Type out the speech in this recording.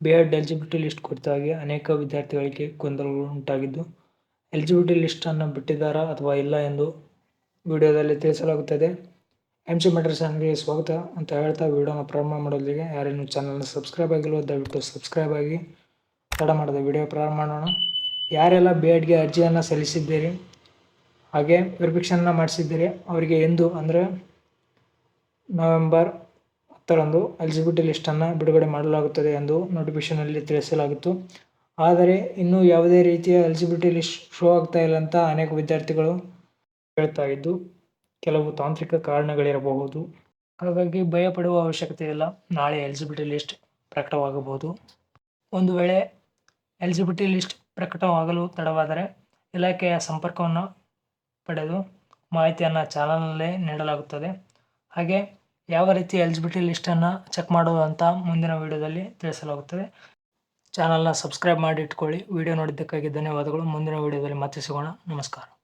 ಬಿ.ಎಡ್ eligibility list ಕುರಿತಾಗಿ ಅನೇಕ ವಿದ್ಯಾರ್ಥಿಗಳಿಗೆ ಗೊಂದಲಗಳು ಉಂಟಾಗಿದ್ದು, ಎಲಿಜಿಬಿಲಿಟಿ ಲಿಸ್ಟನ್ನು ಬಿಟ್ಟಿದ್ದಾರಾ ಅಥವಾ ಇಲ್ಲ ಎಂದು ವಿಡಿಯೋದಲ್ಲಿ ತಿಳಿಸಲಾಗುತ್ತದೆ. MC ಮ್ಯಾಟರ್ ಚಾನಲ್ಗೆ ಸ್ವಾಗತ ಅಂತ ಹೇಳ್ತಾ ವಿಡಿಯೋನ ಪ್ರಾರಂಭ ಮಾಡೋದಿಗೆ ಯಾರೇನು ಚಾನಲ್ನ ಸಬ್ಸ್ಕ್ರೈಬ್ ಆಗಿಲ್ವೋ ದಯವಿಟ್ಟು ಸಬ್ಸ್ಕ್ರೈಬ್ ಆಗಿ. ತಡ ಮಾಡದೆ ವಿಡಿಯೋ ಪ್ರಾರಂಭ ಮಾಡೋಣ. ಯಾರೆಲ್ಲ ಬಿ.ಎಡ್ಗೆ ಅರ್ಜಿಯನ್ನು ಸಲ್ಲಿಸಿದ್ದೀರಿ ಹಾಗೆ ವೆರಿಫಿಕೇಷನ್ನ ಮಾಡಿಸಿದ್ದೀರಿ ಅವರಿಗೆ ಎಂದು ಅಂದರೆ ನವೆಂಬರ್ 10ರಂದು ಎಲಿಜಿಬಿಲಿಟಿ ಲಿಸ್ಟನ್ನು ಬಿಡುಗಡೆ ಮಾಡಲಾಗುತ್ತದೆ ಎಂದು ನೋಟಿಫಿಕೇಷನಲ್ಲಿ ತಿಳಿಸಲಾಗಿತ್ತು. ಆದರೆ ಇನ್ನೂ ಯಾವುದೇ ರೀತಿಯ ಎಲಿಜಿಬಿಲಿಟಿ ಲಿಸ್ಟ್ ಶೋ ಆಗ್ತಾ ಇಲ್ಲ ಅಂತ ಅನೇಕ ವಿದ್ಯಾರ್ಥಿಗಳು ಹೇಳ್ತಾ ಇದ್ದು, ಕೆಲವು ತಾಂತ್ರಿಕ ಕಾರಣಗಳಿರಬಹುದು. ಹಾಗಾಗಿ ಭಯ ಪಡುವ ಅವಶ್ಯಕತೆ ಇಲ್ಲ. ನಾಳೆ ಎಲಿಜಿಬಿಲಿಟಿ ಲಿಸ್ಟ್ ಪ್ರಕಟವಾಗಬಹುದು. ಒಂದು ವೇಳೆ ಎಲಿಜಿಬಿಲಿಟಿ ಲಿಸ್ಟ್ ಪ್ರಕಟವಾಗಲು ತಡವಾದರೆ ಇಲಾಖೆಯ ಸಂಪರ್ಕವನ್ನು ಪಡೆದು ಮಾಹಿತಿಯನ್ನು ಚಾನಲ್ನಲ್ಲೇ ನೀಡಲಾಗುತ್ತದೆ. ಹಾಗೆ ಯಾವ ರೀತಿ ಎಲಿಜಿಬಿಲಿಟಿ ಲಿಸ್ಟನ್ನು ಚೆಕ್ ಮಾಡೋದು ಅಂತ ಮುಂದಿನ ವಿಡಿಯೋದಲ್ಲಿ ತಿಳಿಸಲಾಗುತ್ತದೆ. ಚಾನಲ್ನ ಸಬ್ಸ್ಕ್ರೈಬ್ ಮಾಡಿ ಇಟ್ಕೊಳ್ಳಿ. ವಿಡಿಯೋ ನೋಡಿದ್ದಕ್ಕಾಗಿ ಧನ್ಯವಾದಗಳು. ಮುಂದಿನ ವಿಡಿಯೋದಲ್ಲಿ ಮತ್ತೆ ಸಿಗೋಣ. ನಮಸ್ಕಾರ.